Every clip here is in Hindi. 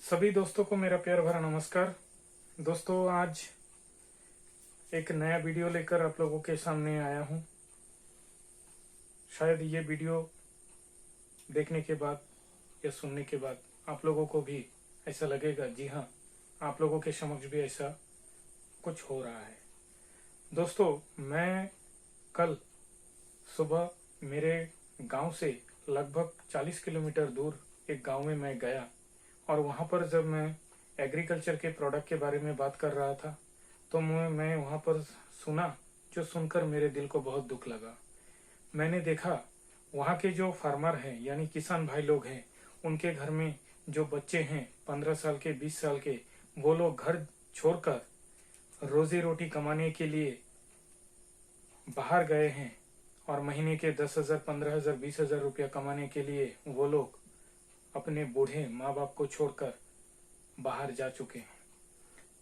सभी दोस्तों को मेरा प्यार भरा नमस्कार। दोस्तों, आज एक नया वीडियो लेकर आप लोगों के सामने आया हूं। शायद ये वीडियो देखने के बाद या सुनने के बाद आप लोगों को भी ऐसा लगेगा, जी हाँ, आप लोगों के समक्ष भी ऐसा कुछ हो रहा है। दोस्तों, मैं कल सुबह मेरे गांव से लगभग 40 किलोमीटर दूर एक गांव में मैं गया और वहाँ पर जब मैं एग्रीकल्चर के प्रोडक्ट के बारे में बात कर रहा था तो मैं वहाँ पर सुना, जो सुनकर मेरे दिल को बहुत दुख लगा। मैंने देखा वहाँ के जो फार्मर हैं यानी किसान भाई लोग हैं, उनके घर में जो बच्चे हैं 15 साल के 20 साल के, वो लोग घर छोड़कर रोजी रोटी कमाने के लिए बाहर गए हैं और महीने के 10,000 15,000 20,000 रुपया कमाने के लिए वो लोग अपने बूढ़े माँ बाप को छोड़कर बाहर जा चुके हैं।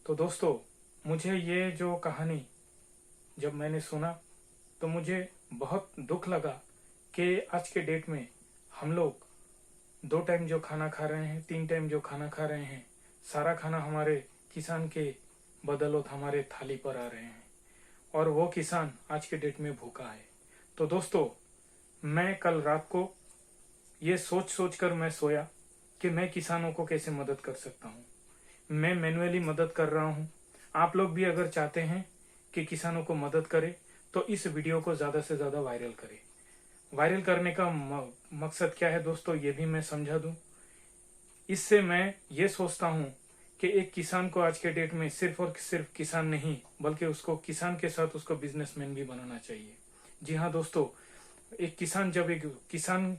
तो दोस्तों, मुझे ये जो कहानी जब मैंने सुना तो मुझे बहुत दुख लगा कि आज के डेट में हम लोग 2 टाइम जो खाना खा रहे हैं, 3 टाइम जो खाना खा रहे हैं, सारा खाना हमारे किसान के बदौलत हमारे थाली पर आ रहे हैं और वो किसान आज के डेट में भूखा है। तो दोस्तों, मैं कल रात को ये सोच कर मैं सोया कि मैं किसानों को कैसे मदद कर सकता हूँ। मैं मैन्युअली मदद कर रहा हूँ। आप लोग भी अगर चाहते हैं कि किसानों को मदद करें तो इस वीडियो को ज़्यादा से ज़्यादा वायरल करें। वायरल करने का मकसद क्या है दोस्तों, ये भी मैं समझा दूँ। इससे मैं ये सोचता हूँ कि एक किसान को आज के डेट में सिर्फ और सिर्फ किसान नहीं, बल्कि उसको किसान के साथ उसको बिजनेसमैन भी बनाना चाहिए। जी हाँ दोस्तों, एक किसान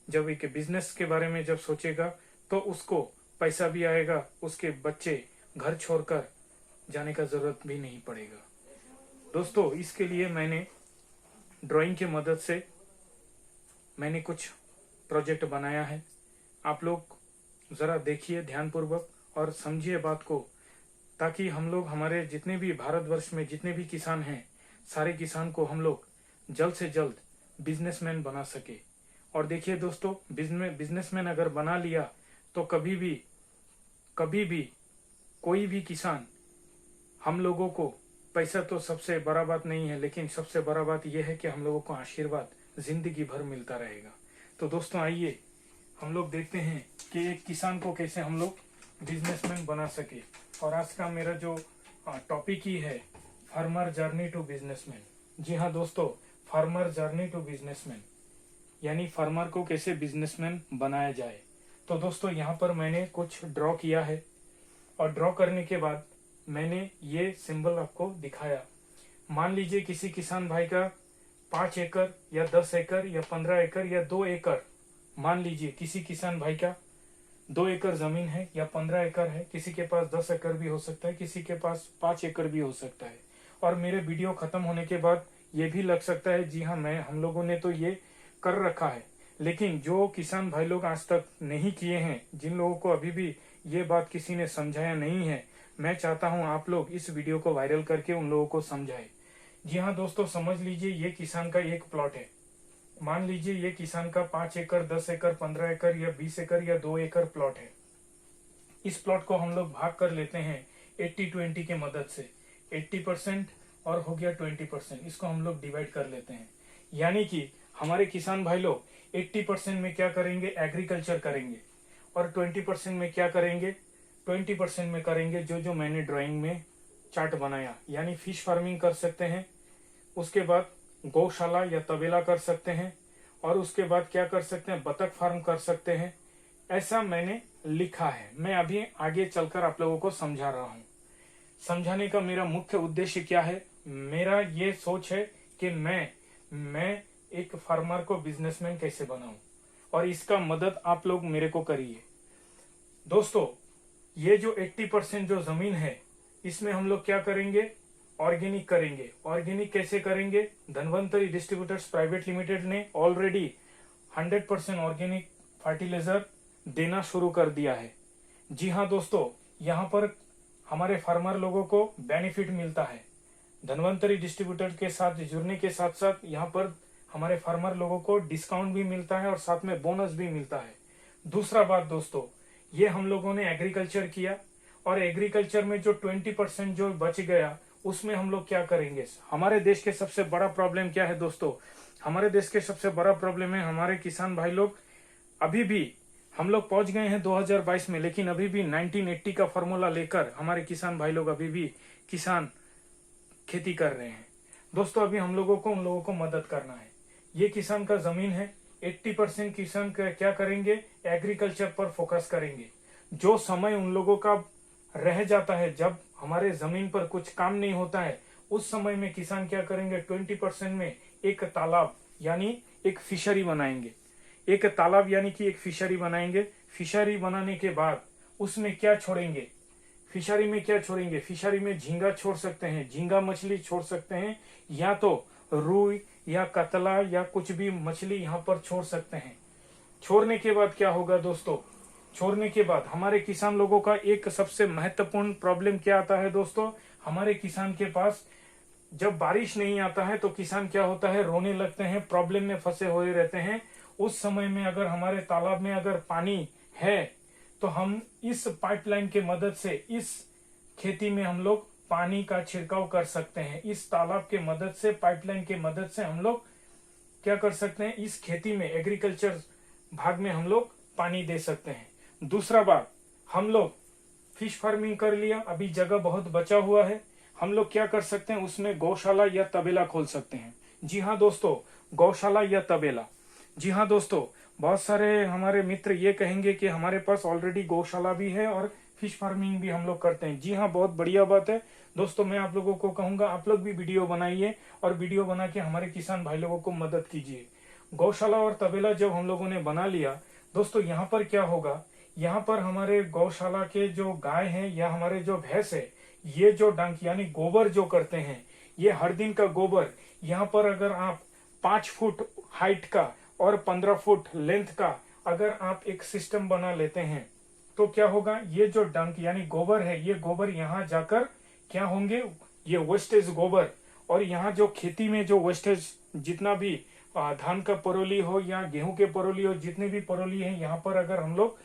जब एक बिजनेस के बारे में जब सोचेगा तो उसको पैसा भी आएगा, उसके बच्चे घर छोड़कर जाने का जरूरत भी नहीं पड़ेगा। दोस्तों, इसके लिए मैंने ड्राइंग की मदद से मैंने कुछ प्रोजेक्ट बनाया है। आप लोग जरा देखिए ध्यानपूर्वक और समझिए बात को, ताकि हम लोग हमारे जितने भी भारतवर्ष में जितने भी किसान हैं, सारे किसान को हम लोग जल्द से जल्द बिजनेसमैन बना सके। और देखिए दोस्तों, बिजनेसमैन अगर बना लिया तो कभी भी कोई भी किसान, हम लोगों को पैसा तो सबसे बड़ा बात नहीं है, लेकिन सबसे बड़ा बात यह है कि हम लोगों को आशीर्वाद जिंदगी भर मिलता रहेगा। तो दोस्तों, आइए हम लोग देखते हैं कि एक किसान को कैसे हम लोग बिजनेसमैन बना सके। और आज का मेरा जो टॉपिक ही है, फार्मर जर्नी टू बिजनेसमैन। जी हाँ दोस्तों, फार्मर जर्नी टू बिजनेसमैन, यानी फार्मर को कैसे बिजनेसमैन बनाया जाए। तो दोस्तों, यहाँ पर मैंने कुछ ड्रॉ किया है और ड्रॉ करने के बाद मैंने ये सिंबल आपको दिखाया। मान लीजिए किसी किसान भाई का 5 एकड़ या 10 एकड़ या 15 एकड़ या 2 एकड़, मान लीजिए किसी किसान भाई का 2 एकड़ जमीन है या 15 एकड़ है, किसी के पास 10 एकड़ भी हो सकता है, किसी के पास 5 एकड़ भी हो सकता है। और मेरे वीडियो खत्म होने के बाद ये भी लग सकता है, जी हाँ, हम लोगों ने तो ये कर रखा है, लेकिन जो किसान भाई लोग आज तक नहीं किए हैं, जिन लोगों को अभी भी ये बात किसी ने समझाया नहीं है, मैं चाहता हूं आप लोग इस वीडियो को वायरल करके उन लोगों को समझाएं। जी हाँ दोस्तों, समझ लीजिए ये किसान का एक प्लॉट है। मान लीजिए ये किसान का 5 एकड़ 10 एकड़ 15 एकड़ या 20 एकड़ या 2 एकड़ प्लॉट है। इस प्लॉट को हम लोग भाग कर लेते हैं 80-20 के मदद से। 80% और हो गया 20%, इसको हम लोग डिवाइड कर लेते हैं। यानी कि हमारे किसान भाई लोग 80% में क्या करेंगे, एग्रीकल्चर करेंगे, और 20% में क्या करेंगे, 20% में करेंगे जो मैंने ड्राइंग में चार्ट बनाया, यानी फिश फार्मिंग कर सकते हैं, उसके बाद गौशाला या तबेला कर सकते हैं, और उसके बाद क्या कर सकते हैं, बतख फार्म कर सकते हैं। ऐसा मैंने लिखा है। मैं अभी आगे चलकर आप लोगों को समझा रहा हूँ। समझाने का मेरा मुख्य उद्देश्य क्या है, मेरा ये सोच है कि मैं एक फार्मर को बिजनेसमैन कैसे बनाऊं, और इसका मदद आप लोग मेरे को करिए। दोस्तों, ये जो 80% जो जमीन है, इसमें हम लोग क्या करेंगे, ऑर्गेनिक करेंगे। ऑर्गेनिक कैसे करेंगे, धनवंतरी डिस्ट्रीब्यूटर्स प्राइवेट लिमिटेड ने ऑलरेडी 100% ऑर्गेनिक फर्टिलाइजर देना शुरू कर दिया है। जी हाँ दोस्तों, यहाँ पर हमारे फार्मर लोगों को बेनिफिट मिलता है। धनवंतरी डिस्ट्रीब्यूटर के साथ जुड़ने के साथ साथ यहाँ पर हमारे फार्मर लोगों को डिस्काउंट भी मिलता है और साथ में बोनस भी मिलता है। दूसरा बात दोस्तों, ये हम लोगों ने एग्रीकल्चर किया, और एग्रीकल्चर में जो 20% जो बच गया उसमें हम लोग क्या करेंगे। हमारे देश के सबसे बड़ा प्रॉब्लम क्या है दोस्तों, हमारे देश के सबसे बड़ा प्रॉब्लम है हमारे किसान भाई लोग, अभी भी हम लोग पहुंच गए हैं 2022 में, लेकिन अभी भी 1980 का फॉर्मूला लेकर हमारे किसान भाई लोग अभी भी किसान खेती कर रहे हैं। दोस्तों अभी हम लोगों को उन लोगों को मदद करना है। ये किसान का जमीन है, 80% किसान क्या करेंगे, एग्रीकल्चर पर फोकस करेंगे। जो समय उन लोगों का रह जाता है, जब हमारे जमीन पर कुछ काम नहीं होता है, उस समय में किसान क्या करेंगे, 20% में एक तालाब यानी एक फिशरी बनाएंगे। एक तालाब यानी कि एक फिशरी बनाएंगे। फिशरी बनाने के बाद उसमें क्या छोड़ेंगे, फिशरी में क्या छोड़ेंगे, फिशरी में झींगा छोड़ सकते हैं, झींगा मछली छोड़ सकते हैं, या तो रूई या कतला या कुछ भी मछली यहाँ पर छोड़ सकते हैं। छोड़ने के बाद क्या होगा दोस्तों, छोड़ने के बाद हमारे किसान लोगों का एक सबसे महत्वपूर्ण प्रॉब्लम क्या आता है दोस्तों, हमारे किसान के पास जब बारिश नहीं आता है तो किसान क्या होता है, रोने लगते हैं, प्रॉब्लम में फंसे हुए रहते हैं। उस समय में अगर हमारे तालाब में अगर पानी है तो हम इस पाइपलाइन के मदद से इस खेती में हम लोग पानी का छिड़काव कर सकते हैं। इस तालाब के मदद से, पाइपलाइन के मदद से हम लोग क्या कर सकते हैं, इस खेती में एग्रीकल्चर भाग में हम लोग पानी दे सकते हैं। दूसरा बात, हम लोग फिश फार्मिंग कर लिया, अभी जगह बहुत बचा हुआ है, हम लोग क्या कर सकते हैं, उसमें गौशाला या तबेला खोल सकते हैं। जी हाँ दोस्तों, गौशाला या तबेला। जी हाँ दोस्तों, बहुत सारे हमारे मित्र ये कहेंगे कि हमारे पास ऑलरेडी गौशाला भी है और फिश फार्मिंग भी हम लोग करते हैं। जी हाँ, बहुत बढ़िया बात है दोस्तों। मैं आप लोगों को कहूंगा, आप लोग भी वीडियो बनाइए और वीडियो बना के हमारे किसान भाई लोगों को मदद कीजिए। गौशाला और तबेला जब हम लोगों ने बना लिया दोस्तों, यहाँ पर क्या होगा, यहाँ पर हमारे गौशाला के जो गाय हैं या हमारे जो भैंस है, ये जो डंक यानी गोबर जो करते हैं, ये हर दिन का गोबर, यहाँ पर अगर आप 5 फुट हाइट का और 15 फुट लेंथ का अगर आप एक सिस्टम बना लेते हैं तो क्या होगा, ये जो डंक यानी गोबर है, ये गोबर यहाँ जाकर क्या होंगे, ये वेस्टेज गोबर, और यहाँ जो खेती में जो वेस्टेज जितना भी धान का परोली हो या गेहूं के परोली हो, जितने भी परोली है, यहाँ पर अगर हम लोग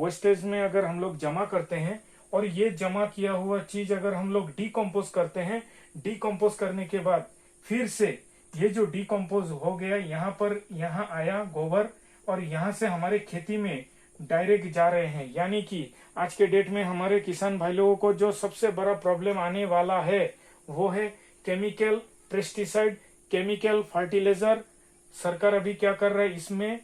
वेस्टेज में अगर हम लोग जमा करते हैं, और ये जमा किया हुआ चीज अगर हम लोग डिकम्पोज करते हैं, डिकम्पोज करने के बाद फिर से ये जो डिकम्पोज हो गया, यहाँ पर यहाँ आया गोबर, और यहाँ से हमारे खेती में डायरेक्ट जा रहे हैं। यानी कि आज के डेट में हमारे किसान भाई लोगों को जो सबसे बड़ा प्रॉब्लम आने वाला है वो है केमिकल पेस्टिसाइड, केमिकल फर्टिलाइजर। सरकार अभी क्या कर रहा है, इसमें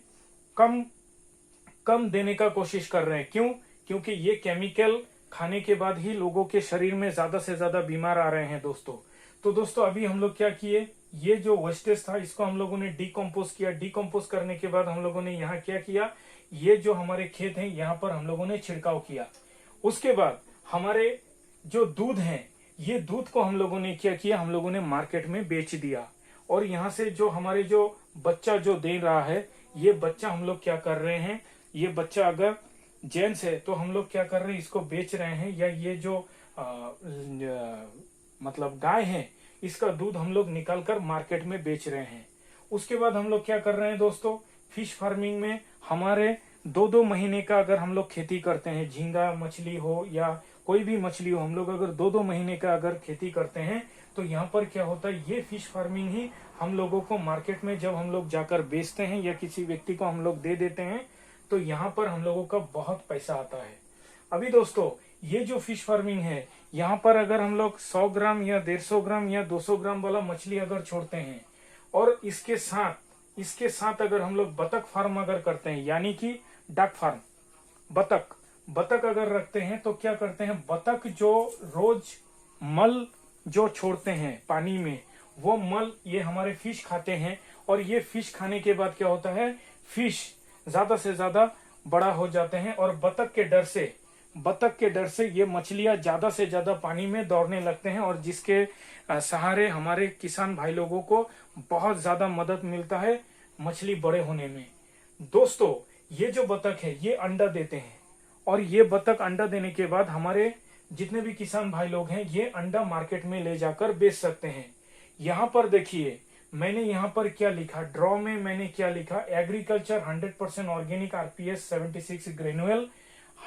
कम देने का कोशिश कर रहे हैं। क्यों? क्योंकि ये केमिकल खाने के बाद ही लोगों के शरीर में ज्यादा से ज्यादा बीमार आ रहे हैं दोस्तों। तो दोस्तों अभी हम लोग क्या किए, ये जो वेस्टेज था इसको हम लोगों ने डिकम्पोज किया। डिकम्पोज करने के बाद हम लोगों ने यहाँ क्या किया, ये जो हमारे खेत हैं यहाँ पर हम लोगों ने छिड़काव किया। उसके बाद हमारे जो दूध है, ये दूध को हम लोगों ने क्या किया, हम लोगों ने मार्केट में बेच दिया। और यहाँ से जो हमारे जो बच्चा जो दे रहा है, ये बच्चा हम लोग क्या कर रहे हैं, ये बच्चा अगर जेंट्स है तो हम लोग क्या कर रहे हैं, इसको बेच रहे हैं। या ये जो मतलब गाय है, इसका दूध हम लोग निकाल कर मार्केट में बेच रहे हैं। उसके बाद हम लोग क्या कर रहे हैं दोस्तों, फिश फार्मिंग में हमारे 2-2 महीने का अगर हम लोग खेती करते हैं, झींगा मछली हो या कोई भी मछली हो, हम लोग अगर 2-2 महीने का अगर खेती करते हैं तो यहाँ पर क्या होता है, ये फिश फार्मिंग ही हम लोगों को मार्केट में जब हम लोग जाकर बेचते हैं या किसी व्यक्ति को हम लोग दे देते हैं तो यहाँ पर हम लोगों का बहुत पैसा आता है। अभी दोस्तों ये जो फिश फार्मिंग है, यहाँ पर अगर हम लोग 100 ग्राम या 150 ग्राम या 200 ग्राम वाला मछली अगर छोड़ते हैं, और इसके साथ अगर हम लोग बतख फार्म अगर करते हैं, यानी कि डक फार्म, बतख अगर रखते हैं तो क्या करते हैं, बतख जो रोज मल जो छोड़ते हैं पानी में, वो मल ये हमारे फिश खाते हैं। और ये फिश खाने के बाद क्या होता है, फिश ज्यादा से ज्यादा बड़ा हो जाते हैं। और बतख के डर से ये मछलियां ज्यादा से ज्यादा पानी में दौड़ने लगते हैं, और जिसके सहारे हमारे किसान भाई लोगों को बहुत ज्यादा मदद मिलता है मछली बड़े होने में। दोस्तों ये जो बतख है ये अंडा देते हैं, और ये बतख अंडा देने के बाद हमारे जितने भी किसान भाई लोग हैं ये अंडा मार्केट में ले जाकर बेच सकते हैं। यहाँ पर देखिए मैंने यहाँ पर क्या लिखा, ड्रॉ में मैंने क्या लिखा, agriculture 100% organic RPS 76 granule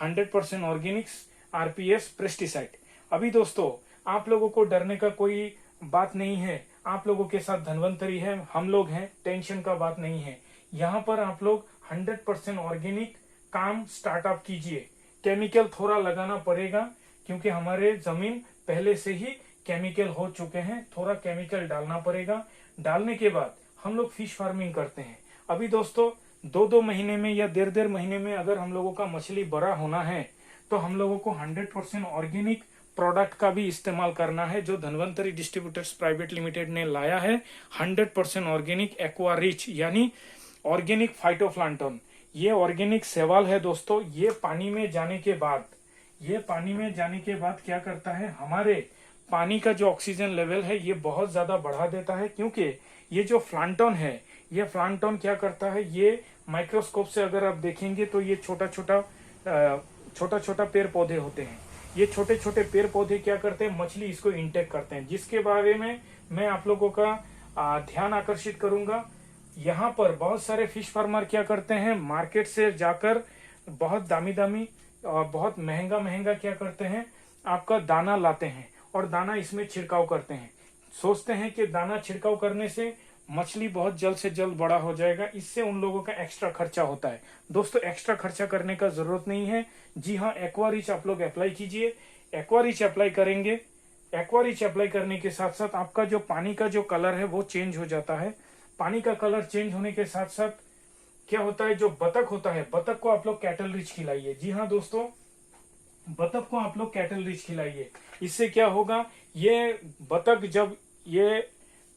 100% Organics RPS pesticide. अभी दोस्तों आप लोगों को डरने का कोई बात नहीं है, आप लोगों के साथ धन्वंतरी है, हम लोग हैं, टेंशन का बात नहीं है। यहाँ पर आप लोग 100% ऑर्गेनिक काम स्टार्टअप कीजिए। केमिकल थोड़ा लगाना पड़ेगा क्योंकि हमारे जमीन पहले से ही केमिकल हो चुके हैं, थोड़ा केमिकल डालना पड़ेगा। डालने के बाद हम लोग फिश फार्मिंग करते हैं। अभी दोस्तों 2-2 महीने में या 1.5 महीने में अगर हम लोगों का मछली बड़ा होना है तो हम लोगों को 100% ऑर्गेनिक प्रोडक्ट का भी इस्तेमाल करना है, जो धन्वंतरी डिस्ट्रीब्यूटर्स प्राइवेट लिमिटेड ने लाया है। 100% ऑर्गेनिक एक्वा रिच यानी ऑर्गेनिक फाइटोप्लांटन। ये ऑर्गेनिक शैवाल है दोस्तों। ये पानी में जाने के बाद क्या करता है, हमारे पानी का जो ऑक्सीजन लेवल है ये बहुत ज्यादा बढ़ा देता है। क्योंकि ये जो प्लांटन है, ये प्लांटन क्या करता है, ये माइक्रोस्कोप से अगर आप देखेंगे तो ये छोटा छोटा पेड़ पौधे होते हैं। ये छोटे छोटे पेड़ पौधे क्या करते हैं, मछली इसको इंटेक करते हैं, जिसके बारे में मैं आप लोगों का ध्यान आकर्षित करूंगा। यहाँ पर बहुत सारे फिश फार्मर क्या करते हैं, मार्केट से जाकर बहुत दामी बहुत महंगा क्या करते हैं, आपका दाना लाते हैं और दाना इसमें छिड़काव करते हैं। सोचते हैं कि दाना छिड़काव करने से मछली बहुत जल्द से जल्द बड़ा हो जाएगा, इससे उन लोगों का एक्स्ट्रा खर्चा होता है। दोस्तों एक्स्ट्रा खर्चा करने का जरूरत नहीं है। जी हाँ, एक्वा रिच आप लोग अप्लाई कीजिए। एक्वा रिच अप्लाई करेंगे, एक्वा रिच अप्लाई करने के साथ साथ आपका जो पानी का जो कलर है वो चेंज हो जाता है। पानी का कलर चेंज होने के साथ साथ क्या होता है, जो बतख होता है, बतख को आप लोग कैटल रिच खिलाइए। जी हाँ दोस्तों, बतख को आप लोग कैटल रिच खिलाइए। इससे क्या होगा, ये बतख जब ये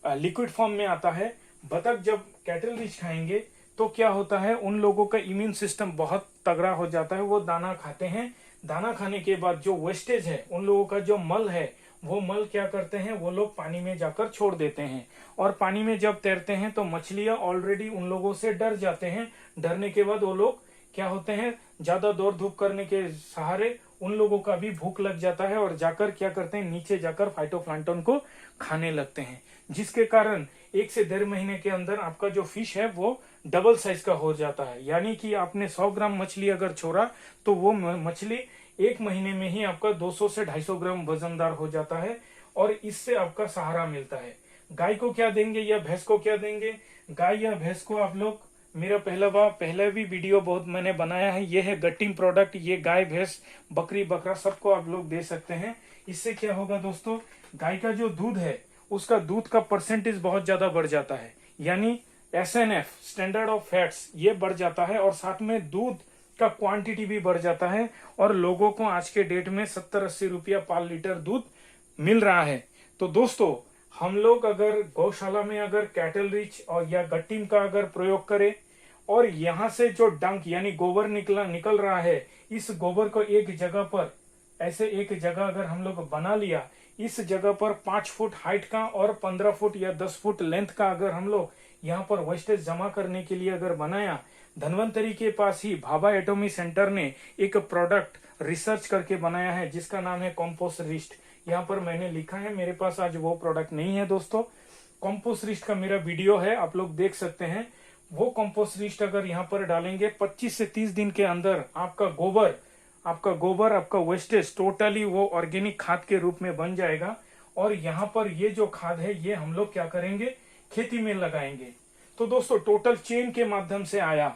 लिक्विड फॉर्म में आता है, बतख जब कैटल रिच खाएंगे तो क्या होता है, उन लोगों का इम्यून सिस्टम बहुत तगड़ा हो जाता है। वो दाना खाते हैं, दाना खाने के बाद जो वेस्टेज है, उन लोगों का जो मल है, वो मल क्या करते हैं, वो लोग पानी में जाकर छोड़ देते हैं। और पानी में जब तैरते हैं तो मछलियां ऑलरेडी उन लोगों से डर जाते हैं। डरने के बाद वो लोग क्या होते हैं, ज्यादा दौड़ धूप करने के सहारे उन लोगों का भी भूख लग जाता है और जाकर क्या करते हैं, नीचे जाकर फाइटोप्लांटन को खाने लगते हैं, जिसके कारण 1 से 1.5 महीने के अंदर आपका जो फिश है वो डबल साइज का हो जाता है। यानी कि आपने 100 ग्राम मछली अगर छोड़ा तो वो मछली 1 महीने में ही आपका 200 से 250 ग्राम वजनदार हो जाता है और इससे आपका सहारा मिलता है। गाय को क्या देंगे या भैंस को क्या देंगे, गाय या भैंस को आप लोग, मेरा पहला भी वीडियो बहुत मैंने बनाया है, ये है गट्टिंग प्रोडक्ट। ये गाय भैंस बकरी बकरा सबको आप लोग दे सकते हैं। इससे क्या होगा दोस्तों, गाय का जो दूध है उसका दूध का परसेंटेज बहुत ज्यादा बढ़ जाता है, यानी SNF स्टैंडर्ड ऑफ फैट्स ये बढ़ जाता है और साथ में दूध का क्वांटिटी भी बढ़ जाता है। और लोगों को आज के डेट में 70-80 रुपया पर लीटर दूध मिल रहा है। तो दोस्तों हम लोग अगर गौशाला में अगर कैटल रिच और या गट्टिम का अगर प्रयोग करें और यहाँ से जो डंक यानी गोबर निकल रहा है, इस गोबर को एक जगह पर ऐसे एक जगह अगर हम लोग बना लिया, इस जगह पर 5 फुट हाइट का और 15 फुट या 10 फुट लेंथ का अगर हम लोग यहाँ पर वेस्टेज जमा करने के लिए अगर बनाया, धन्वंतरी के पास ही भाभा एटॉमी सेंटर ने एक प्रोडक्ट रिसर्च करके बनाया है जिसका नाम है कॉम्पोस्ट रिस्ट। यहाँ पर मैंने लिखा है, मेरे पास आज वो प्रोडक्ट नहीं है दोस्तों। कॉम्पोस्ट रिस्ट का मेरा वीडियो है, आप लोग देख सकते हैं। वो कॉम्पोस्ट रिस्ट अगर यहाँ पर डालेंगे 25 से 30 दिन के अंदर आपका गोबर आपका वेस्टेज टोटली वो ऑर्गेनिक खाद के रूप में बन जाएगा। और यहाँ पर ये जो खाद है ये हम लोग क्या करेंगे, खेती में लगाएंगे। तो दोस्तों टोटल चेन के माध्यम से आया,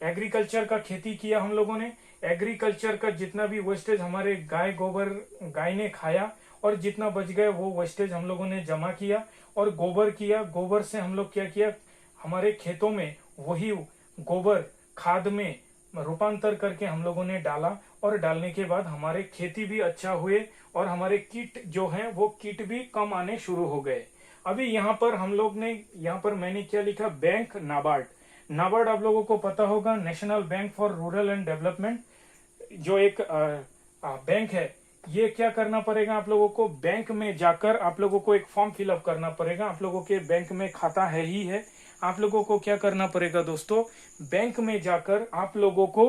एग्रीकल्चर का खेती किया हम लोगों ने, एग्रीकल्चर का जितना भी वेस्टेज हमारे गाय ने खाया और जितना बच गए वो वेस्टेज हम लोगों ने जमा किया और गोबर किया। गोबर से हम लोग क्या किया, हमारे खेतों में वही गोबर खाद में रूपांतर करके हम लोगों ने डाला और डालने के बाद हमारे खेती भी अच्छा हुए और हमारे कीट जो हैं वो कीट भी कम आने शुरू हो गए। अभी यहाँ पर हम लोग ने, यहाँ पर मैंने क्या लिखा, बैंक नाबार्ड आप लोगों को पता होगा, national bank for rural and development, जो एक बैंक है। ये क्या करना पड़ेगा आप लोगों को, बैंक में जाकर आप लोगों को एक फॉर्म फिलअप करना पड़ेगा। आप लोगों के बैंक में खाता है ही है, आप लोगों को क्या करना पड़ेगा दोस्तों, बैंक में जाकर आप लोगों को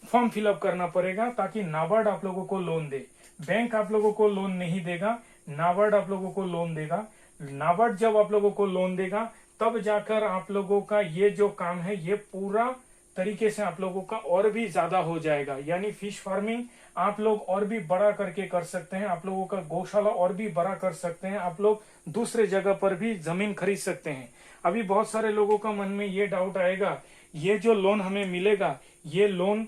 फॉर्म फिलअप करना पड़ेगा ताकि नाबार्ड आप लोगों को लोन दे। बैंक आप लोगों को लोन नहीं देगा, नाबार्ड आप लोगों को लोन देगा। नाबार्ड जब आप लोगों को लोन देगा तब जाकर आप लोगों का ये जो काम है ये पूरा तरीके से आप लोगों का और भी ज्यादा हो जाएगा। यानी फिश फार्मिंग आप लोग और भी बड़ा करके कर सकते हैं, आप लोगों का गौशाला और भी बड़ा कर सकते हैं, आप लोग दूसरे जगह पर भी जमीन खरीद सकते हैं। अभी बहुत सारे लोगों का मन में ये डाउट आएगा, ये जो लोन हमें मिलेगा, ये लोन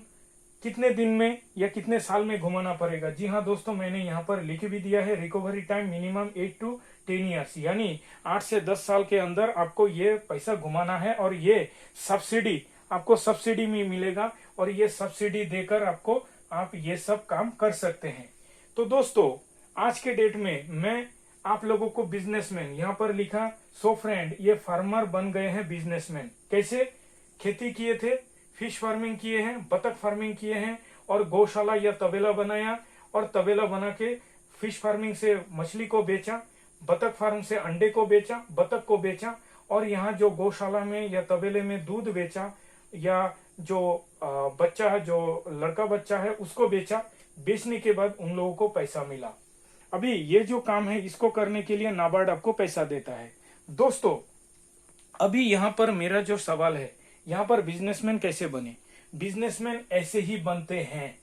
कितने दिन में या कितने साल में घुमाना पड़ेगा। जी हाँ दोस्तों, मैंने यहाँ पर लिख भी दिया है, recovery time minimum 8 to 10 years, यानी 8 से 10 साल के अंदर आपको ये पैसा घुमाना है। और ये सब्सिडी आपको सब्सिडी में मिलेगा, और ये सब्सिडी देकर आपको आप ये सब काम कर सकते हैं। तो दोस्तों, आज के डेट में मैं आप लोगों को बिजनेसमैन, यहाँ पर लिखा सो फ्रेंड, ये फार्मर बन गए हैं बिजनेसमैन। कैसे? खेती किए थे, फिश फार्मिंग किए हैं, बतख फार्मिंग किए हैं, और गौशाला या तबेला बनाया, और तबेला बना के फिश फार्मिंग से मछली को बेचा, बतख फार्म से अंडे को बेचा, बतख को बेचा, और यहाँ जो गौशाला में या तबेले में दूध बेचा, या जो बच्चा है, जो लड़का बच्चा है, उसको बेचा। बेचने के बाद उन लोगों को पैसा मिला। अभी ये जो काम है, इसको करने के लिए नाबार्ड आपको पैसा देता है। दोस्तों, अभी यहाँ पर मेरा जो सवाल है, यहाँ पर बिजनेसमैन कैसे बने? बिजनेसमैन ऐसे ही बनते हैं।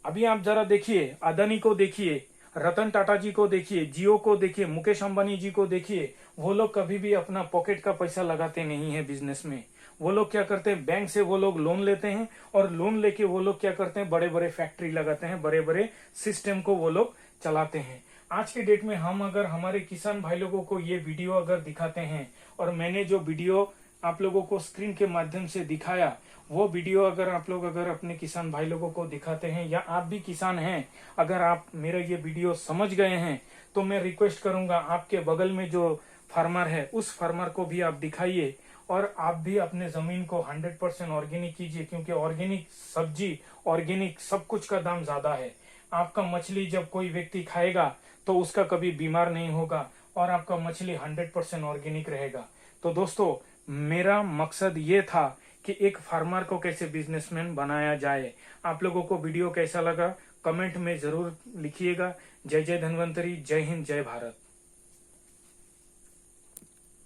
अभी आप जरा देखिए, अदानी को देखिए, रतन टाटा जी को देखिए, जियो को देखिए, मुकेश अंबानी जी को देखिए, वो लोग कभी भी अपना पॉकेट का पैसा लगाते नहीं है बिजनेस में। वो लोग क्या करते हैं, बैंक से वो लोग लोन लेते हैं, और लोन लेके वो लोग क्या करते हैं, बड़े बड़े फैक्ट्री लगाते हैं, बड़े बड़े सिस्टम को वो लोग चलाते हैं। आज के डेट में हम अगर हमारे किसान भाई लोगों को ये वीडियो अगर दिखाते हैं, और मैंने जो वीडियो आप लोगों को स्क्रीन के माध्यम से दिखाया, वो वीडियो अगर आप लोग अगर अपने किसान भाई लोगों को दिखाते हैं, या आप भी किसान हैं, अगर आप मेरा ये वीडियो समझ गए हैं, तो मैं रिक्वेस्ट करूंगा आपके बगल में जो फार्मर है, उस फार्मर को भी आप दिखाइए, और आप भी अपने जमीन को 100% ऑर्गेनिक कीजिए। क्योंकि ऑर्गेनिक सब्जी, ऑर्गेनिक सब कुछ का दाम ज्यादा है। आपका मछली जब कोई व्यक्ति खाएगा तो उसका कभी बीमार नहीं होगा, और आपका मछली 100% ऑर्गेनिक रहेगा। तो दोस्तों, मेरा मकसद ये था कि एक फार्मर को कैसे बिजनेसमैन बनाया जाए। आप लोगों को वीडियो कैसा लगा कमेंट में जरूर लिखिएगा। जय जय धन्वंतरी, जय हिंद, जय भारत।